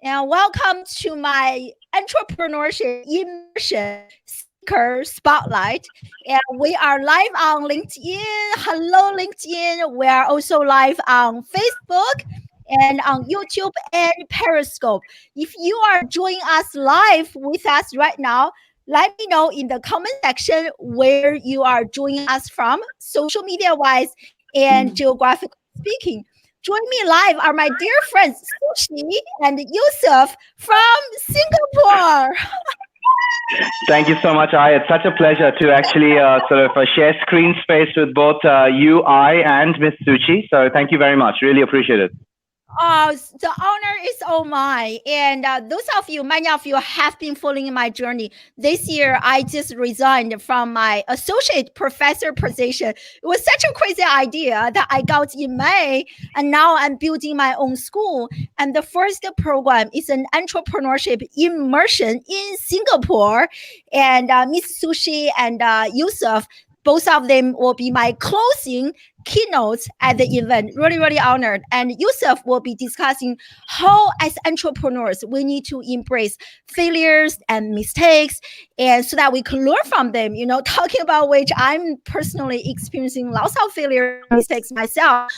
and welcome to my Entrepreneurship Immersion Speaker Spotlight. And we are live on LinkedIn. Hello, LinkedIn. We are also live on Facebook and on YouTube and Periscope. If you are joining us live with us right now, let me know in the comment section where you are joining us from, social media wise and geographically speaking. Joining me live are my dear friends Suchi and Youssef from Singapore. Thank you so much, Ai. It's such a pleasure to actually share screen space with both you, I, and Miss Suchi. So thank you very much. Really appreciate it. The honor is all mine. And many of you have been following my journey. This year, I just resigned from my associate professor position. It was such a crazy idea that I got in May, and now I'm building my own school. And the first program is an entrepreneurship immersion in Singapore. And Miss Suchi and Youssef, both of them will be my closing keynotes at the event. Really, really honored. And Youssef will be discussing how, as entrepreneurs, we need to embrace failures and mistakes, and so that we can learn from them. Talking about which I'm personally experiencing lots of failure mistakes myself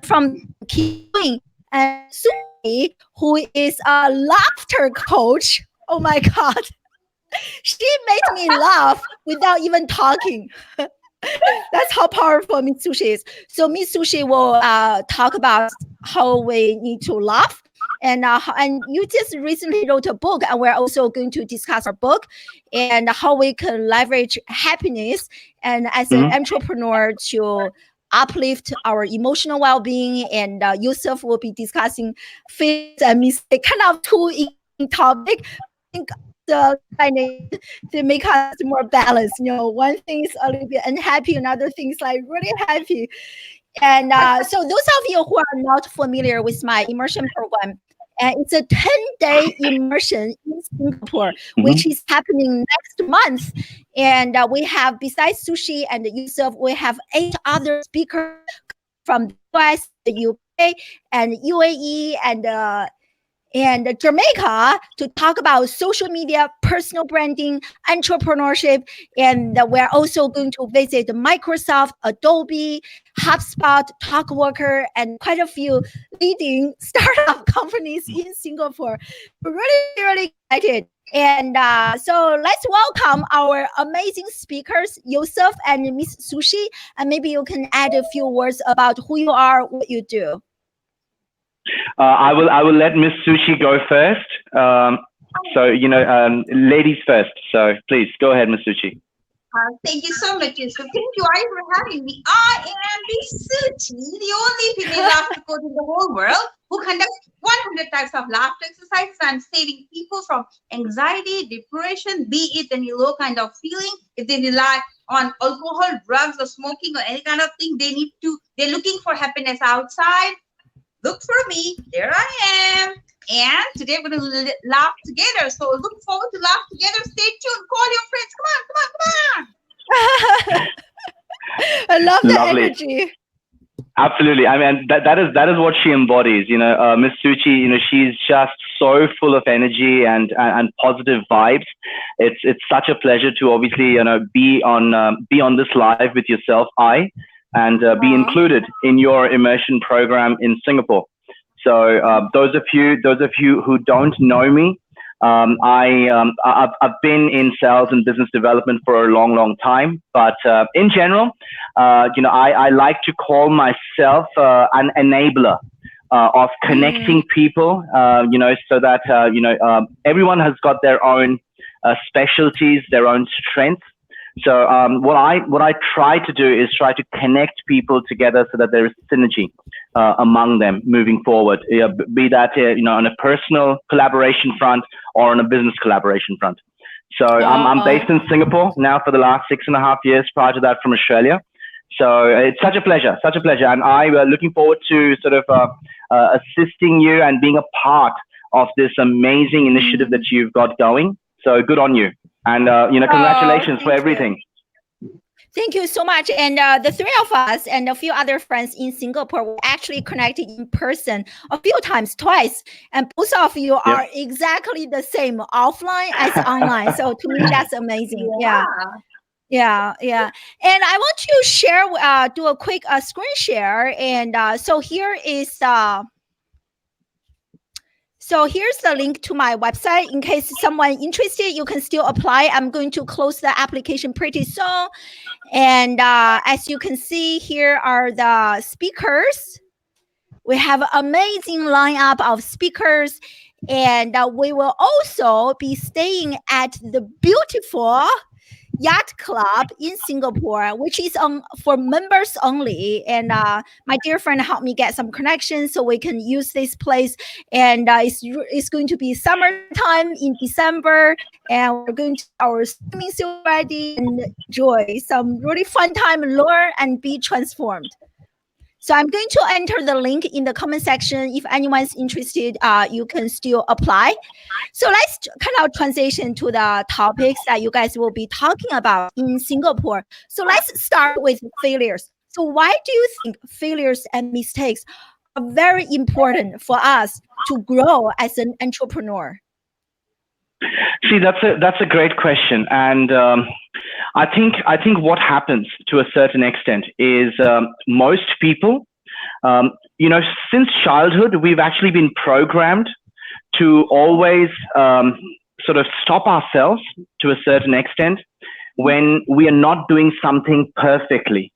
from keep going. And Suchi, who is a laughter coach. Oh my God. She made me laugh without even talking. That's how powerful Miss Suchi is. So Miss Suchi will talk about how we need to laugh. And you just recently wrote a book, and we're also going to discuss our book and how we can leverage happiness and as an entrepreneur to uplift our emotional well-being. And Youssef will be discussing failures and mistakes, kind of two topic. I think to make us more balanced. One thing is a little bit unhappy, another thing is like really happy. And so those of you who are not familiar with my immersion program, it's a 10-day immersion in Singapore, which is happening next month. And we have, besides Suchi and Youssef, we have 8 other speakers from the US, the UK, and UAE, and Jamaica to talk about social media, personal branding, entrepreneurship. And we're also going to visit Microsoft, Adobe, HubSpot, TalkWalker, and quite a few leading startup companies in Singapore. We're really, really excited. And so let's welcome our amazing speakers, Youssef and Miss Suchi. And maybe you can add a few words about who you are, what you do. I will let Miss Suchi go first. Ladies first. So please go ahead, Miss Suchi. Thank you so much, Yusuf. Thank you, Ai, for having me. I am Miss Suchi, the only female laughter coach in the whole world who conducts 100 types of laughter exercises. I'm saving people from anxiety, depression, be it any low kind of feeling. If they rely on alcohol, drugs, or smoking, or any kind of thing, they're looking for happiness outside. Look for me. There I am. And today we're going to laugh together. So look forward to laugh together. Stay tuned. Call your friends. Come on. I love the Lovely. energy. Absolutely. I mean, that is what she embodies. Miss Suchi, she's just so full of energy and positive vibes. It's such a pleasure to obviously, be on this live with yourself, and be included in your immersion program in Singapore. So those of you who don't know me, I've been in sales and business development for a long time. But in general, I like to call myself an enabler of connecting people. So that everyone has got their own specialties, their own strengths. So what I try to do is try to connect people together so that there is synergy among them moving forward, be that on a personal collaboration front or on a business collaboration front. So I'm based in Singapore now for the last 6.5 years. Prior to that, from Australia. So it's such a pleasure, and I'm looking forward to sort of assisting you and being a part of this amazing initiative that you've got going. So good on you. And, congratulations for everything. Thank you so much. And the three of us and a few other friends in Singapore were actually connected in person a few times, twice. And both of you are exactly the same offline as online. So to me, that's amazing. Yeah. Yeah. Yeah. And I want to share, do a quick screen share. And so here is so here's the link to my website. In case someone interested, you can still apply. I'm going to close the application pretty soon. And as you can see, here are the speakers. We have an amazing lineup of speakers. And we will also be staying at the beautiful Yacht Club in Singapore, which is for members only. And my dear friend helped me get some connections so we can use this place. And it's going to be summertime in December, and we're going to get our swimming suit ready and enjoy some really fun time, learn and be transformed. So I'm going to enter the link in the comment section. If anyone's interested, you can still apply. So let's kind of transition to the topics that you guys will be talking about in Singapore. So let's start with failures. So why do you think failures and mistakes are very important for us to grow as an entrepreneur? See, that's a great question, and I think what happens to a certain extent is most people, since childhood, we've actually been programmed to always sort of stop ourselves to a certain extent when we are not doing something perfectly.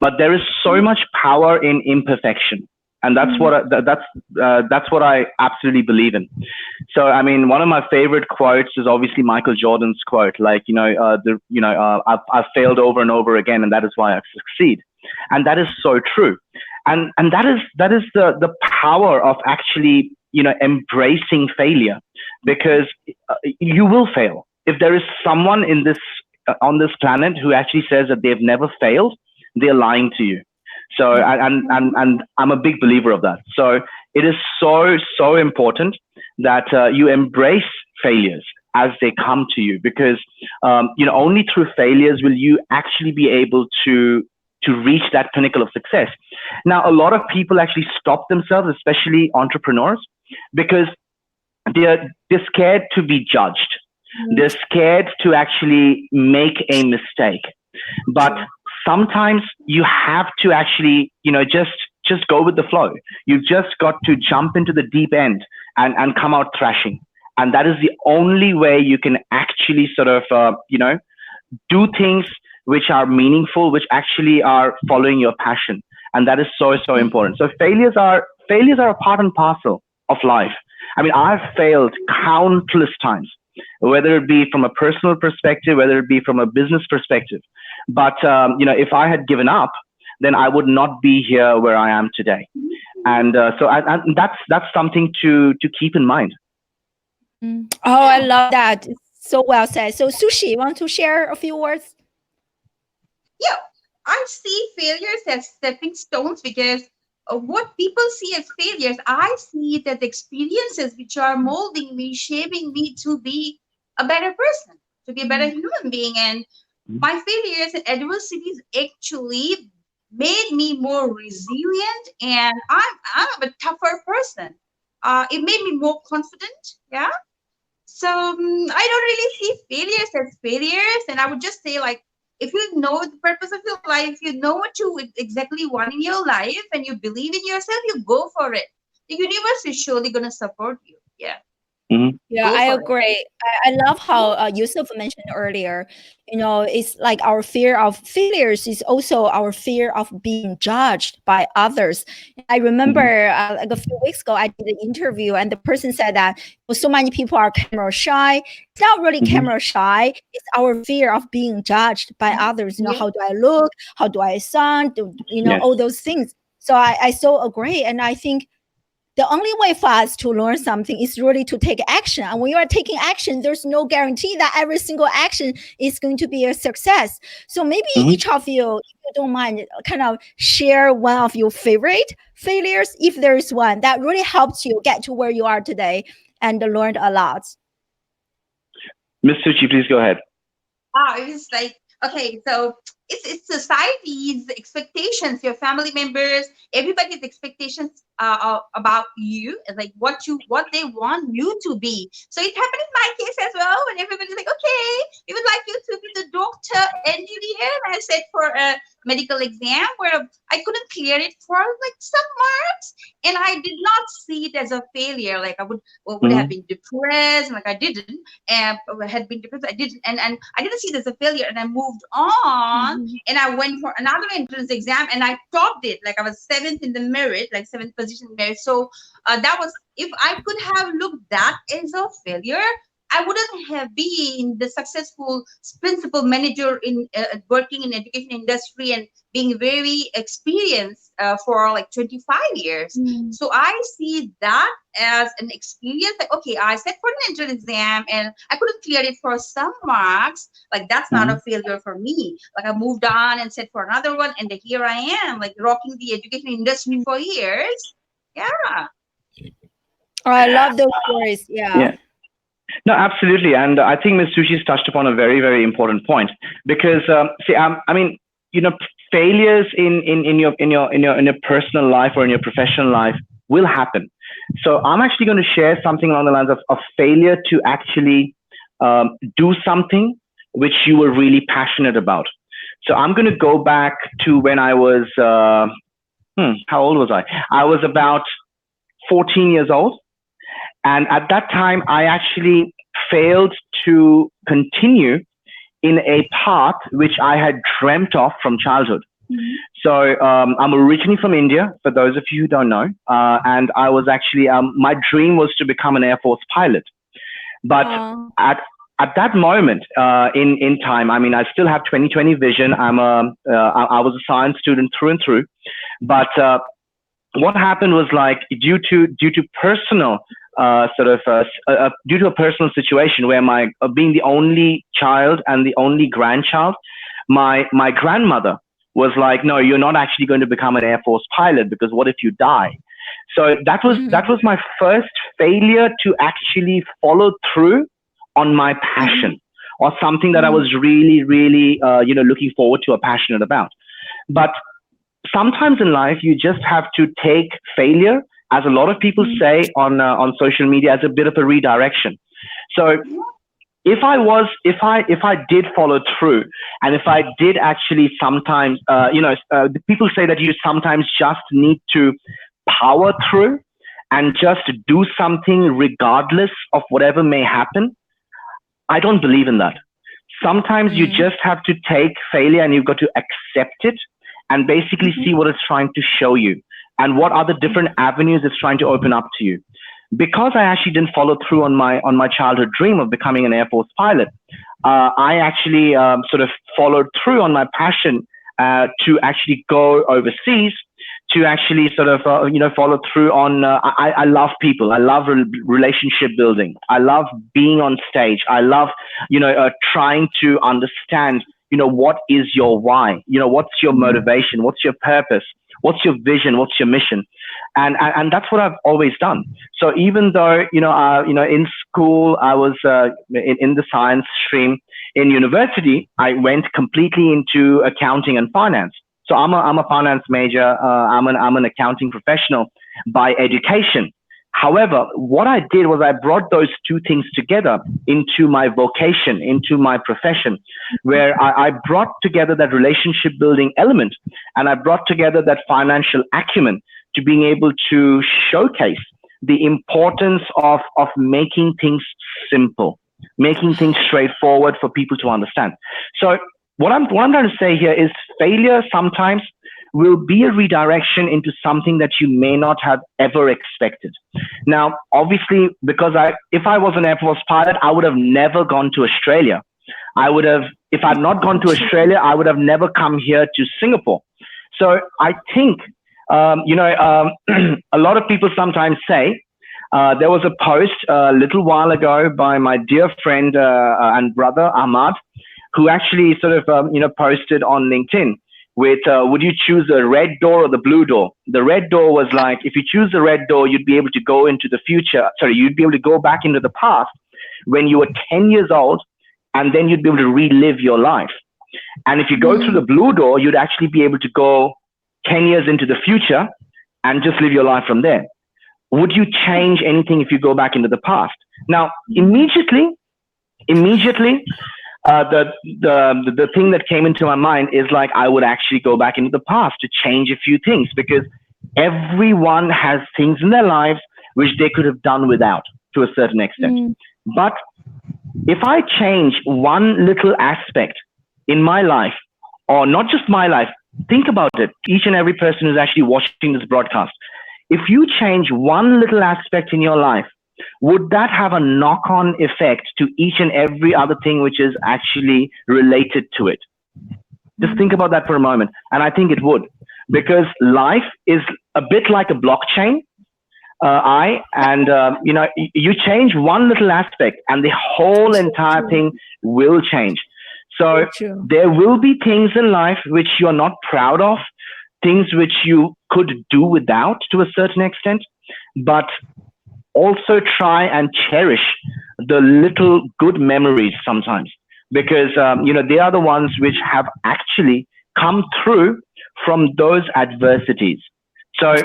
But there is so much power in imperfection. And that's what I absolutely believe in. So, I mean, one of my favorite quotes is obviously Michael Jordan's quote, like, I've failed over and over again, and that is why I succeed. And that is so true. And that is the power of actually, embracing failure, because you will fail. If there is someone in this on this planet who actually says that they've never failed, they're lying to you. So, and I'm a big believer of that. So it is so important that you embrace failures as they come to you, because only through failures will you actually be able to reach that pinnacle of success. Now, a lot of people actually stop themselves, especially entrepreneurs, because they're scared to be judged. They're scared to actually make a mistake. But sometimes you have to actually, just go with the flow. You've just got to jump into the deep end and come out thrashing. And that is the only way you can actually sort of, do things which are meaningful, which actually are following your passion. And that is so important. So failures are a part and parcel of life. I mean, I've failed countless times, whether it be from a personal perspective, whether it be from a business perspective. But, if I had given up, then I would not be here where I am today. And so that's something to keep in mind. Oh, I love that. So well said. So Suchi, you want to share a few words? Yeah, I see failures as stepping stones, because what people see as failures, I see it as experiences which are molding me, shaping me to be a better person, to be a better human being. And my failures and adversities actually made me more resilient, and I'm a tougher person. It made me more confident. Yeah. So I don't really see failures as failures, and I would just say, like, if you know the purpose of your life, you know what you exactly want in your life, and you believe in yourself, you go for it. The universe is surely gonna support you. Yeah. Yeah, I agree. I love how Yusuf mentioned earlier, it's like our fear of failures is also our fear of being judged by others. I remember like a few weeks ago, I did an interview and the person said that so many people are camera shy. It's not really camera shy. It's our fear of being judged by others. How do I look? How do I sound? All those things. So I so agree. And I think the only way for us to learn something is really to take action. And when you are taking action, there's no guarantee that every single action is going to be a success. So maybe each of you, if you don't mind, kind of share one of your favorite failures, if there is one, that really helps you get to where you are today and learned a lot. Ms. Suchi, please go ahead. It was like, okay, so it's society's expectations, your family members, everybody's expectations about you, like what they want you to be. So it happened in my case as well, when everybody's like, okay, we would like you to be the doctor engineer, and I said for a medical exam where I couldn't clear it for like some marks, and I did not see it as a failure. Like I would have been depressed, and like I didn't, and had been depressed. I didn't, and I didn't see it as a failure, and I moved on, and I went for another entrance exam, and I topped it. Like I was seventh in the merit, like seventh position in merit. So that was, if I could have looked that as a failure, I wouldn't have been the successful principal manager in working in education industry and being very experienced for like 25 years. So I see that as an experience. Like, okay, I sat for an entrance exam and I couldn't clear it for some marks. Like that's not a failure for me. Like I moved on and sat for another one, and here I am, like rocking the education industry for years. Yeah. Oh, I love those stories. Yeah. No, absolutely. And I think Ms. Sushi's touched upon a very, very important point, because see, I mean, you know, failures in your personal life or in your professional life will happen. So I'm actually going to share something along the lines of failure to actually do something which you were really passionate about. So I'm going to go back to when I was, how old was I? I was about 14 years old. And at that time, I actually failed to continue in a path which I had dreamt of from childhood. So I'm originally from India, for those of you who don't know. And I was actually, my dream was to become an Air Force pilot. But at that moment in time, I mean, I still have 20/20 vision. I was a science student through and through. But what happened was, like, due to personal due to a personal situation where my being the only child and the only grandchild, my grandmother was like, no, you're not actually going to become an Air Force pilot, because what if you die? So that was my first failure to actually follow through on my passion, or something that I was really, really looking forward to or passionate about. But sometimes in life, you just have to take failure, as a lot of people say on social media, as a bit of a redirection. So if I did follow through, and if I did actually sometimes, people say that you sometimes just need to power through and just do something regardless of whatever may happen. I don't believe in that. Sometimes you just have to take failure and you've got to accept it and basically see what it's trying to show you and what are the different avenues it's trying to open up to you. Because I actually didn't follow through on my childhood dream of becoming an Air Force pilot, I actually sort of followed through on my passion to actually go overseas, to actually sort of follow through on. I love people. I love relationship building. I love being on stage. I love trying to understand what is your why. What's your motivation? What's your purpose? What's your vision? What's your mission? And that's what I've always done. So even though in school I was in the science stream, in university I went completely into accounting and finance. So I'm a finance major. I'm an accounting professional by education. However, what I did was I brought those two things together into my vocation, into my profession, where I brought together that relationship building element, and I brought together that financial acumen to being able to showcase the importance of making things simple, making things straightforward for people to understand. So what I'm trying to say here is failure sometimes will be a redirection into something that you may not have ever expected. Now, obviously, because if I was an Air Force pilot, I would have never gone to Australia. If I'd not gone to Australia, I would have never come here to Singapore. So I think, a lot of people sometimes say, there was a post a little while ago by my dear friend and brother, Ahmad, who actually sort of, posted on LinkedIn with, would you choose the red door or the blue door? The red door was like, if you choose the red door, you'd be able to go into the future. Sorry, you'd be able to go back into the past when you were 10 years old, and then you'd be able to relive your life. And if you go through the blue door, you'd actually be able to go 10 years into the future and just live your life from there. Would you change anything if you go back into the past? Now, immediately, the thing that came into my mind is like, I would actually go back into the past to change a few things, because everyone has things in their lives which they could have done without to a certain extent. But if I change one little aspect in my life, or not just my life, think about it, each and every person who's actually watching this broadcast, if you change one little aspect in your life, would that have a knock-on effect to each and every other thing which is actually related to it? Just think about that for a moment. And I think it would, because life is a bit like a blockchain. You change one little aspect and the whole entire thing will change. So there will be things in life which you're not proud of, things which you could do without to a certain extent, but also try and cherish the little good memories sometimes, because they are the ones which have actually come through from those adversities. So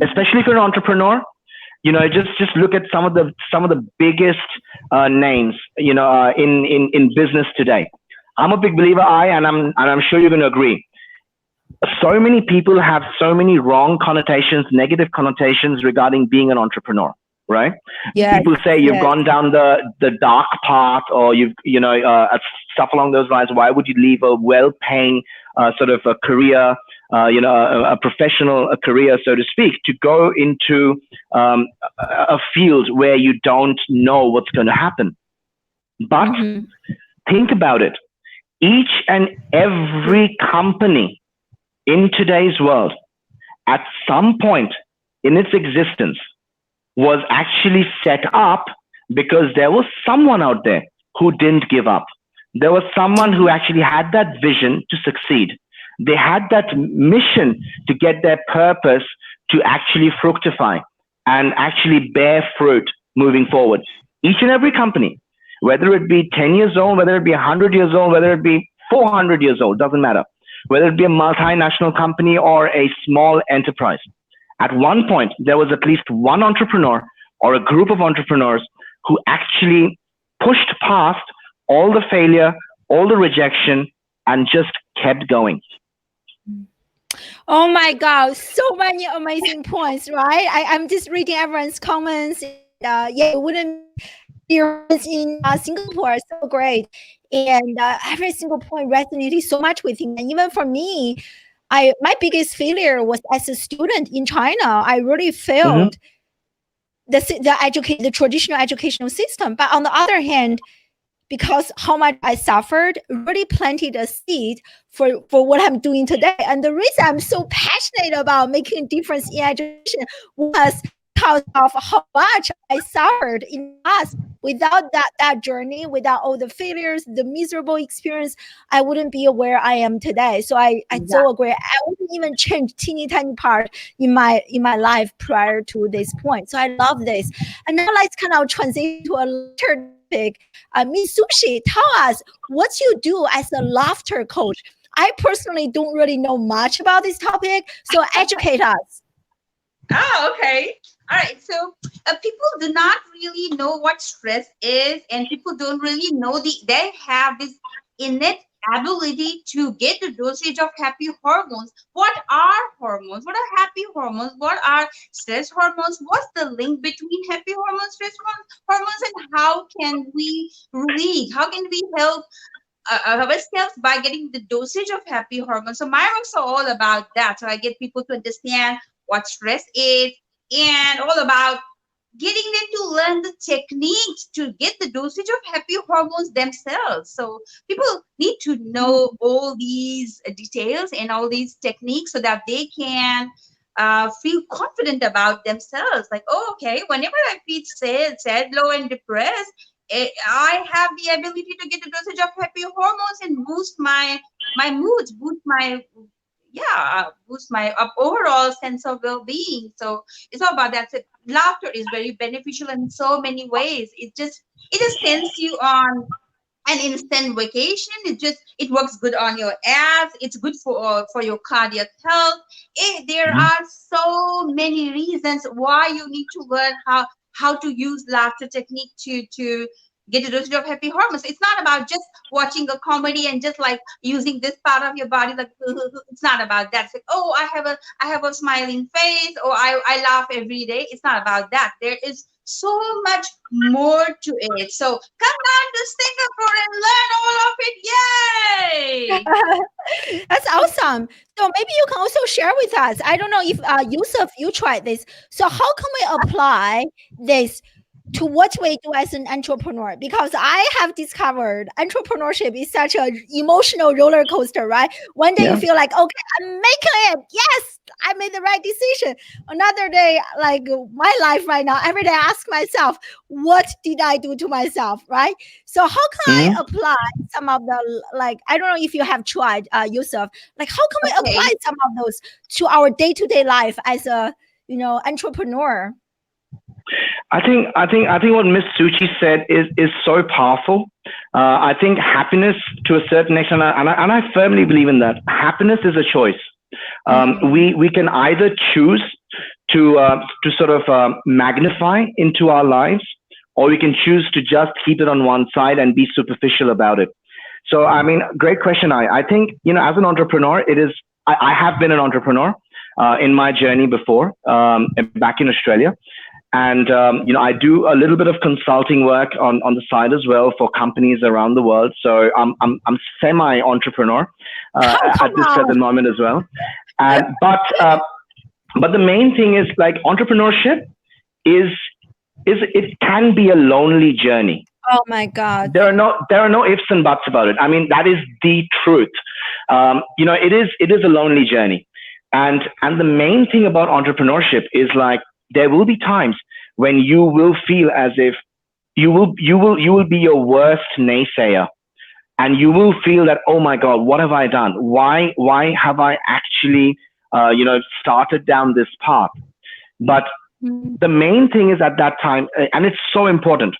especially if you're an entrepreneur, just look at some of the biggest names in business today. I'm a big believer, and I'm sure you're going to agree. So many people have so many wrong connotations, negative connotations regarding being an entrepreneur, right? Yeah. People say you've gone down the dark path, or stuff along those lines. Why would you leave a well-paying sort of a career, a professional career, so to speak, to go into a field where you don't know what's going to happen? But think about it. Each and every company in today's world, at some point in its existence, was actually set up because there was someone out there who didn't give up. There was someone who actually had that vision to succeed. They had that mission to get their purpose to actually fructify and actually bear fruit moving forward. Each and every company, whether it be 10 years old, whether it be 100 years old, whether it be 400 years old, doesn't matter. Whether it be a multinational company or a small enterprise. At one point, there was at least one entrepreneur or a group of entrepreneurs who actually pushed past all the failure, all the rejection, and just kept going. Oh my God, so many amazing points, right? I'm just reading everyone's comments. It wouldn't be in Singapore, so great. And every single point resonated so much with him. And even for me, my biggest failure was as a student in China. I really failed the traditional educational system. But on the other hand, because how much I suffered, really planted a seed for what I'm doing today. And the reason I'm so passionate about making a difference in education was because of how much I suffered in the past. Without that journey, without all the failures, the miserable experience, I wouldn't be where I am today. So I so agree. I wouldn't even change teeny tiny part in my life prior to this point. So I love this. And now let's kind of transition to a later topic. Miss Suchi, tell us what you do as a laughter coach. I personally don't really know much about this topic, so educate us. Oh, okay. All right. So people do not really know what stress is, and people don't really know they have this innate ability to get the dosage of happy hormones. What are hormones? What are happy hormones? What are stress hormones? What's the link between happy hormones, stress hormones, and how can we relieve? How can we help ourselves by getting the dosage of happy hormones? So my works are all about that. So I get people to understand what stress is, and all about getting them to learn the techniques to get the dosage of happy hormones themselves. So people need to know all these details and all these techniques so that they can feel confident about themselves. Like, oh, okay, whenever I feel sad, low, and depressed, I have the ability to get the dosage of happy hormones and boost my moods, boost my overall sense of well-being. So it's all about that. So laughter is very beneficial in so many ways. It just sends you on an instant vacation. It works good on your abs. It's good for your cardiac health. There Mhm. are so many reasons why you need to learn how to use laughter technique to get a dose of happy hormones. It's not about just watching a comedy and just like using this part of your body like it's not about that. It's like, oh, I have a smiling face, or I laugh every day. It's not about that. There is so much more to it. So come down to Singapore and learn all of it. Yay! That's awesome. So maybe you can also share with us. I don't know if Yusuf, you tried this. So how can we apply this to what we do as an entrepreneur? Because I have discovered entrepreneurship is such an emotional roller coaster, right? One day you Yeah. feel like, okay, I'm making it. Yes, I made the right decision. Another day, like my life right now, every day I ask myself, what did I do to myself, right? So how can I Mhm. apply some of the, like, I don't know if you have tried, Yusuf, like how can we Okay. apply some of those to our day-to-day life as a, entrepreneur? I think what Miss Suchi said is so powerful. I think happiness, to a certain extent, and I firmly believe in that. Happiness is a choice. We can either choose to sort of magnify into our lives, or we can choose to just keep it on one side and be superficial about it. So, I mean, great question. I think, as an entrepreneur, I have been an entrepreneur in my journey before, back in Australia. And, I do a little bit of consulting work on the side as well for companies around the world. So I'm semi-entrepreneur Oh, at come this on. present moment as well. And, but the main thing is, like, entrepreneurship is, it can be a lonely journey. Oh my God. There are no ifs and buts about it. I mean, that is the truth. It is a lonely journey, and the main thing about entrepreneurship is, like, there will be times when you will feel as if you will be your worst naysayer, and you will feel that, oh my God, what have I done? Why have I actually started down this path? But Mm. the main thing is, at that time, and it's so important.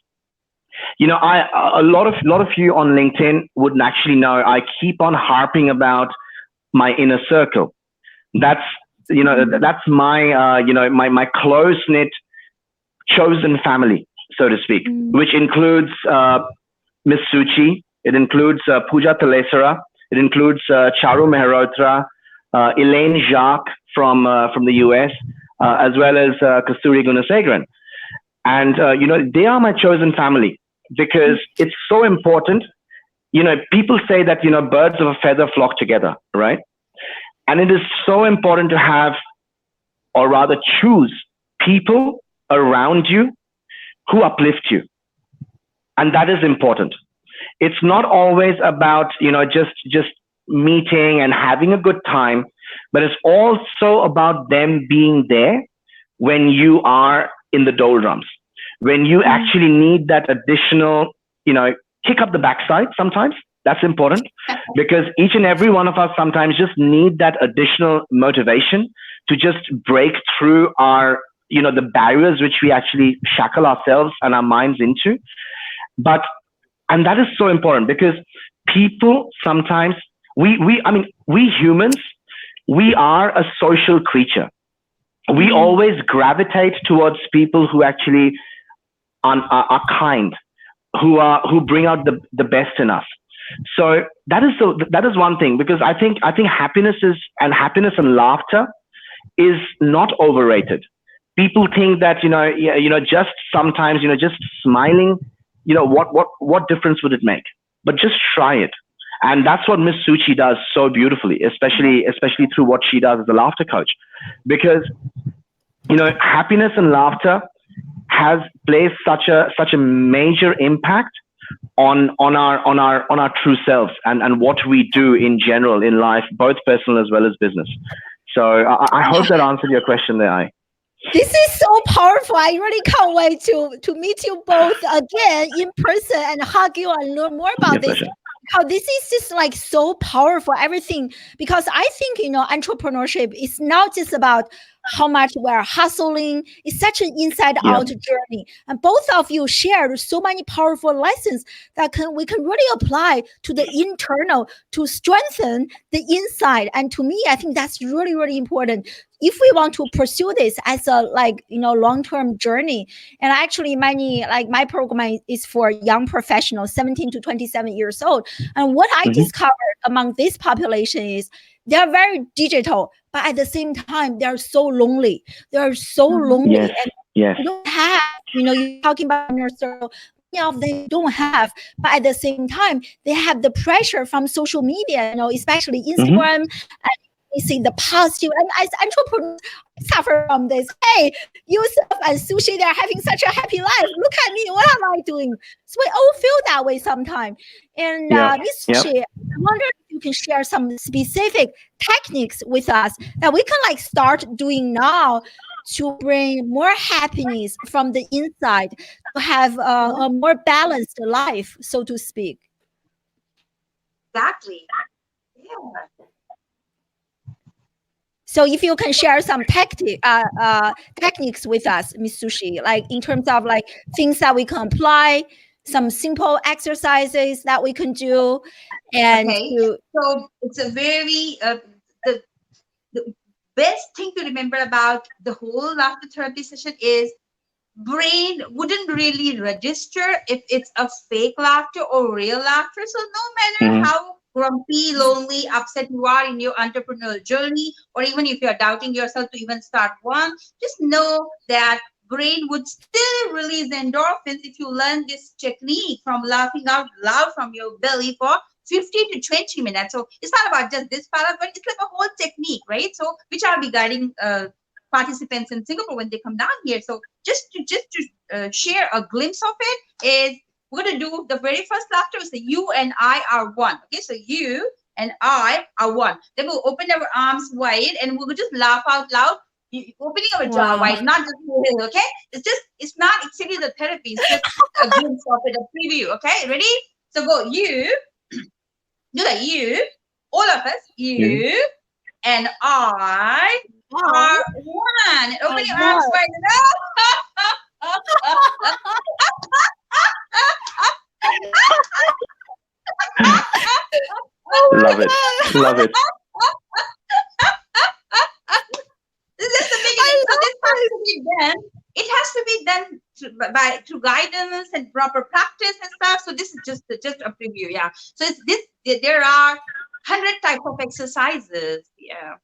I a lot of you on LinkedIn would actually know I keep on harping about my inner circle. That's that's my my close knit chosen family, so to speak, Mm. which includes Miss Suchi. It includes Pooja Talesara. It includes Charu Mehrotra, Elaine Jacques from the US, as well as Kasturi Gunasegaran. And they are my chosen family, because it's so important. People say that birds of a feather flock together, right? And it is so important to have, or rather choose, people around you who uplift you. And that is important. It's not always about just meeting and having a good time, but it's also about them being there when you are in the doldrums, when you actually need that additional, kick up the backside sometimes. That's important, because each and every one of us sometimes just need that additional motivation to just break through our, the barriers which we actually shackle ourselves and our minds into. But, and that is so important, because people sometimes, I mean, we humans, we are a social creature. We always gravitate towards people who actually are kind, who bring out the best in us. So that is one thing, because I think happiness and laughter is not overrated. People think that just sometimes just smiling, what difference would it make? But just try it. And that's what Miss Suchi does so beautifully, especially through what she does as a laughter coach, because happiness and laughter plays such a major impact on our true selves, and what we do in general in life, both personal as well as business. So I hope that answered your question there. This is so powerful. I really can't wait to meet you both again in person and hug you and learn more Your about this. pleasure. How this is just like so powerful, everything. Because I think, entrepreneurship is not just about how much we're hustling. It's such an inside-out journey. And both of you shared so many powerful lessons that we can really apply to the internal to strengthen the inside. And to me, I think that's really, really important if we want to pursue this as a long-term journey. And actually my program is for young professionals 17 to 27 years old. And what I discovered among this population is they're very digital, but at the same time they're so lonely. They're so lonely. And you don't have, you're talking about inner circle. Many of them don't have, but at the same time they have the pressure from social media, especially Instagram, and they see the positive. And as entrepreneurs, I suffer from this. Hey, Youssef and Suchi, they're having such a happy life. Look at me. What am I doing? So we all feel that way sometimes. And Miss Suchi, I wonder if you can share some specific techniques with us that we can start doing now to bring more happiness from the inside, to have a more balanced life, so to speak. Exactly. Yeah. So if you can share some techniques with us, Ms. Suchi, in terms of things that we can apply, some simple exercises that we can do, and so it's a very the best thing to remember about the whole laughter therapy session is brain wouldn't really register if it's a fake laughter or real laughter. So no matter how grumpy, lonely, upset you are in your entrepreneurial journey, or even if you're doubting yourself to even start one, just know that brain would still release endorphins if you learn this technique from laughing out loud from your belly for 15 to 20 minutes. So it's not about just this part, but it's like a whole technique, right? So which I'll be guiding participants in Singapore when they come down here. So just to share a glimpse of it is, we're going to do the very first laughter is the you and I are one. Okay, so you and I are one. Then we'll open our arms wide and we'll just laugh out loud, opening our jaw wide, not just moving. Okay, it's not actually the therapy. It's just a glimpse of it, a preview. Okay, ready? So go you, do that you, all of us, you and I are one. And open your arms wide. Love it. Love it. This is the beginning. So this has to be done. It has to be done through guidance and proper practice and stuff. So this is just a preview. Yeah. So there are 100 types of exercises. Yeah.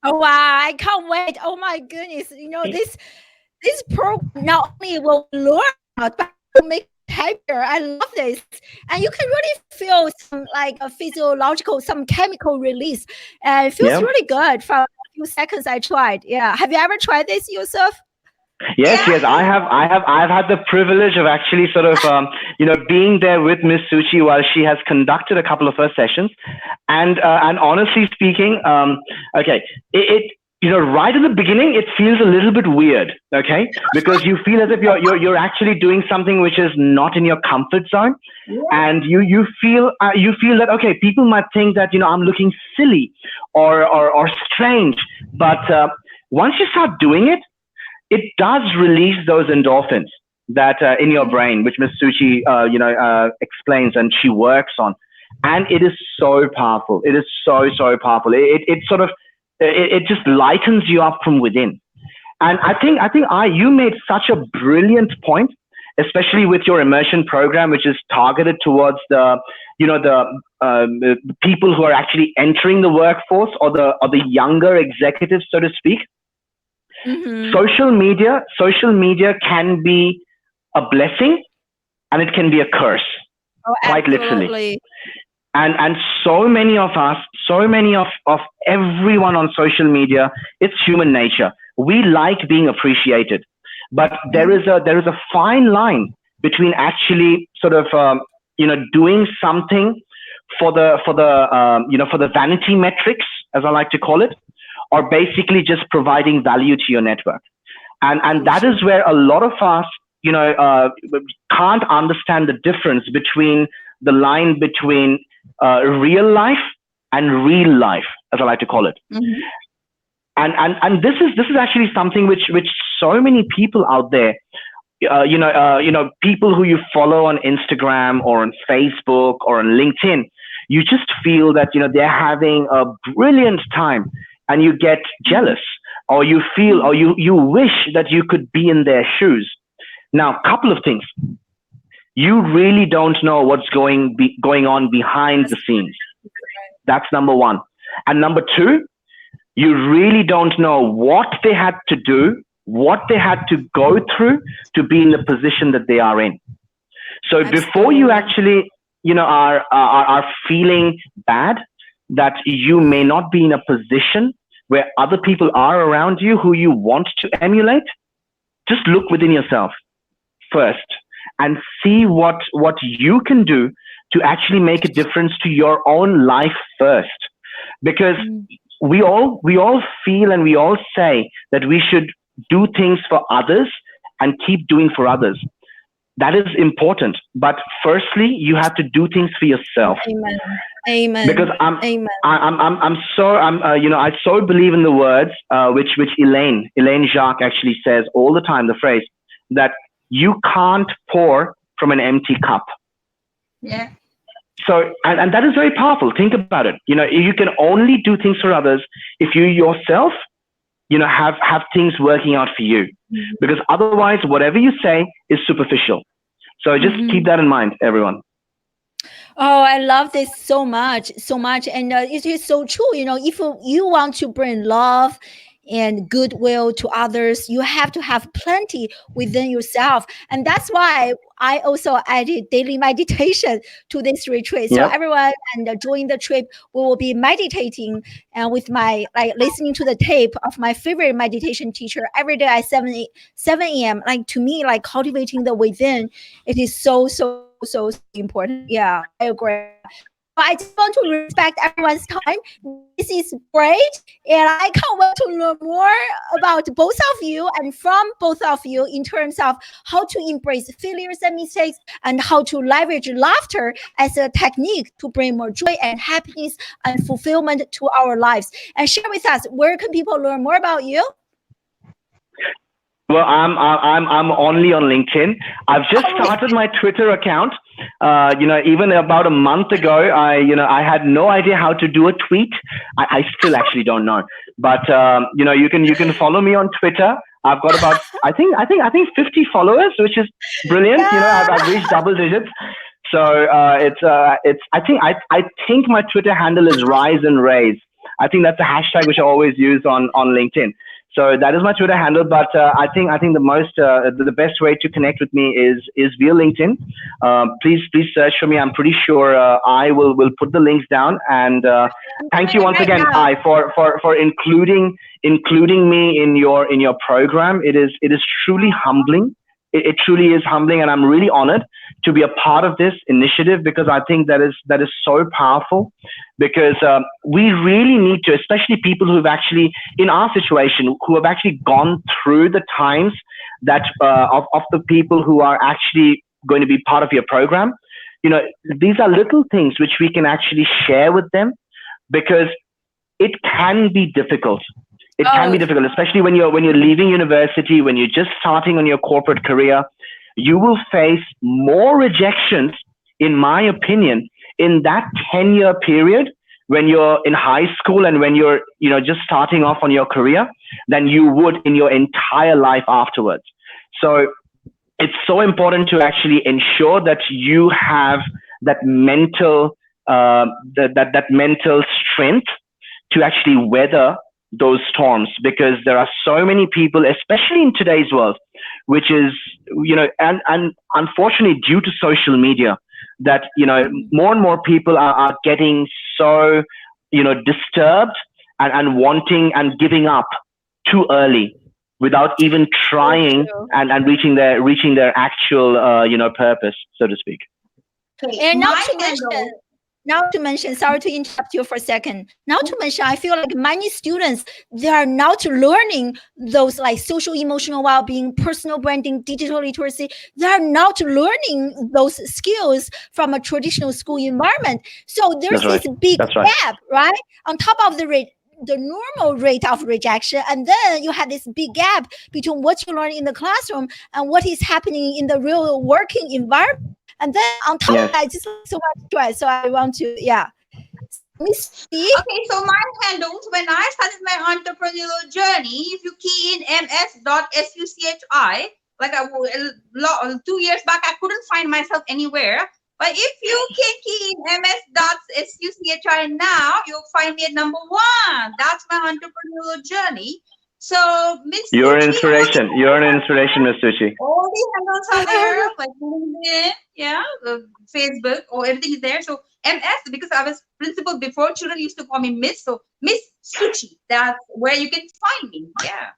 Oh wow! I can't wait. Oh my goodness! This program not only will learn about, but will make happier. I love this, and you can really feel some a physiological, some chemical release, and it feels really good. From a few seconds I tried. Yeah, have you ever tried this, Youssef? Yes, I've had the privilege of actually sort of, being there with Miss Suchi while she has conducted a couple of her sessions, and honestly speaking, right in the beginning, it feels a little bit weird, okay, because you feel as if you're actually doing something which is not in your comfort zone, and you feel that okay, people might think that I'm looking silly or strange, but once you start doing it, it does release those endorphins that in your brain, which Ms. Suchi, explains and she works on, and it is so powerful. It is so powerful. It sort of it just lightens you up from within. And I think you made such a brilliant point, especially with your immersion program, which is targeted towards the people who are actually entering the workforce or the younger executives, so to speak. Social media can be a blessing and it can be a curse, quite literally. And so many of us, of everyone on social media, it's human nature. We like being appreciated, but there is a fine line between actually sort of doing something for the vanity metrics, as I like to call it, or basically just providing value to your network. And that is where a lot of us, can't understand the difference between the line between real life and real life, as I like to call it. And this is actually something which so many people out there, people who you follow on Instagram or on Facebook or on LinkedIn, you just feel that they're having a brilliant time, and you get jealous, or you feel, or you wish that you could be in their shoes. Now, couple of things: you really don't know what's going on behind the scenes. That's number one. And number two, you really don't know what they had to do, what they had to go through to be in the position that they are in. So before you actually, are feeling bad that you may not be in a position where other people are around you who you want to emulate, just look within yourself first and see what you can do to actually make a difference to your own life first. Because we all feel and we all say that we should do things for others and keep doing for others. That is important, but firstly, you have to do things for yourself. Amen. Amen. Because I so believe in the words which Elaine Jacques actually says all the time. The phrase that you can't pour from an empty cup. Yeah. So, and that is very powerful. Think about it. You can only do things for others if you yourself, have things working out for you. Because otherwise, whatever you say is superficial. So just keep that in mind, everyone. Oh, I love this so much. And it is so true. If you want to bring love and goodwill to others, you have to have plenty within yourself. And that's why I also added daily meditation to this retreat. So everyone, and during the trip, we will be meditating and with my, listening to the tape of my favorite meditation teacher every day at 7 a.m. To me, cultivating the within, it is so important. Yeah, I agree. I just want to respect everyone's time. This is great. And I can't wait to learn more about both of you and from both of you in terms of how to embrace failures and mistakes and how to leverage laughter as a technique to bring more joy and happiness and fulfillment to our lives. And share with us, where can people learn more about you? Well, I'm only on LinkedIn. I've just started my Twitter account. Even about a month ago, I had no idea how to do a tweet. I still actually don't know. But you can follow me on Twitter. I've got about I think 50 followers, which is brilliant. I've reached double digits. So I think my Twitter handle is Rise and Raise. I think that's a hashtag which I always use on LinkedIn. So that is my Twitter handle, but I think the best way to connect with me is via LinkedIn. Please search for me. I'm pretty sure I will put the links down. And thank you once again, for including me in your program. It is truly humbling. It truly is humbling, and I'm really honored to be a part of this initiative, because I think that is so powerful. Because we really need to, especially people who've actually, in our situation, who have actually gone through the times that of the people who are actually going to be part of your program. These are little things which we can actually share with them, because it can be difficult. It can be difficult, especially when you're leaving university, when you're just starting on your corporate career. You will face more rejections, in my opinion, in that 10-year period when you're in high school and when you're just starting off on your career, than you would in your entire life afterwards. So it's so important to actually ensure that you have that mental that mental strength to actually weather those storms, because there are so many people, especially in today's world, which is, and unfortunately due to social media, that, more and more people are getting so, disturbed and wanting and giving up too early without even trying and reaching their actual, purpose, so to speak. And not to mention, sorry to interrupt you for a second. Not to mention, I feel like many students, they are not learning those social emotional well-being, personal branding, digital literacy. They are not learning those skills from a traditional school environment. So there's this big gap, right? On top of the the normal rate of rejection, and then you have this big gap between what you learn in the classroom and what is happening in the real working environment. And then on top of that, just so much stress. So I want to, yeah. So Miss Suchi. Okay, so my handles when I started my entrepreneurial journey, if you key in ms.suchi, like 2 years back, I couldn't find myself anywhere. But if you can key in ms.suchi now, you'll find me at number 1. That's my entrepreneurial journey. So, Miss You're an Suchi, inspiration. You're an inspiration, Miss Suchi. all the handles are there, like LinkedIn, yeah, Facebook, or everything is there. So MS, because I was principal before, children used to call me Miss. So Miss Suchi, that's where you can find me. Yeah.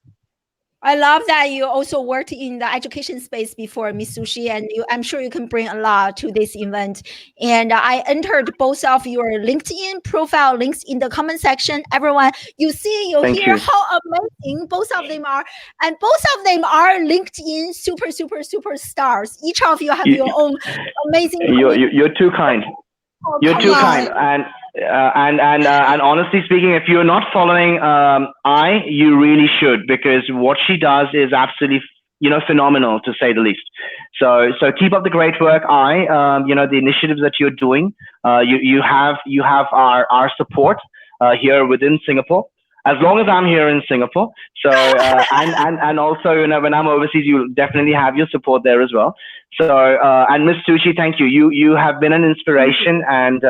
I love that you also worked in the education space before, Miss Suchi, and I'm sure you can bring a lot to this event. And I entered both of your LinkedIn profile links in the comment section. Everyone, you see, you hear how amazing both of them are, and both of them are LinkedIn super stars. Each of you have your own amazing. You're too kind. You're too kind, and honestly speaking, if you're not following you really should, because what she does is absolutely phenomenal, to say the least. So keep up the great work. The initiatives that you're doing, you have our support here within Singapore, as long as I'm here in Singapore. So and also when I'm overseas, you'll definitely have your support there as well. So and Miss Suchi, thank you. You have been an inspiration, and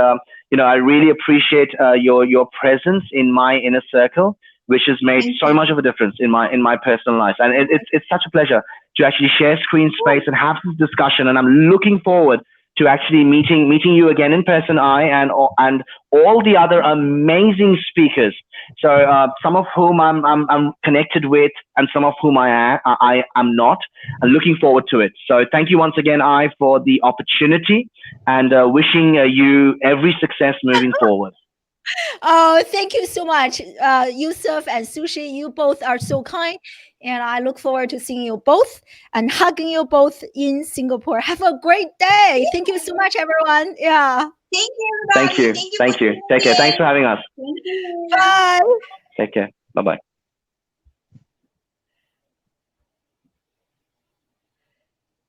I really appreciate your presence in my inner circle, which has made so much of a difference in my personal life. And it's such a pleasure to actually share screen space and have this discussion. And I'm looking forward to actually meeting you again in person, and all the other amazing speakers. So some of whom I'm connected with, and some of whom I am not. I'm looking forward to it. So thank you once again, for the opportunity, and wishing you every success moving forward. Oh, thank you so much, Youssef and Suchi. You both are so kind, and I look forward to seeing you both and hugging you both in Singapore. Have a great day. Thank you so much, everyone. Yeah. Thank you, everybody. Thank you. Take care. Thanks for having us. Thank you. Bye. Take care. Bye-bye.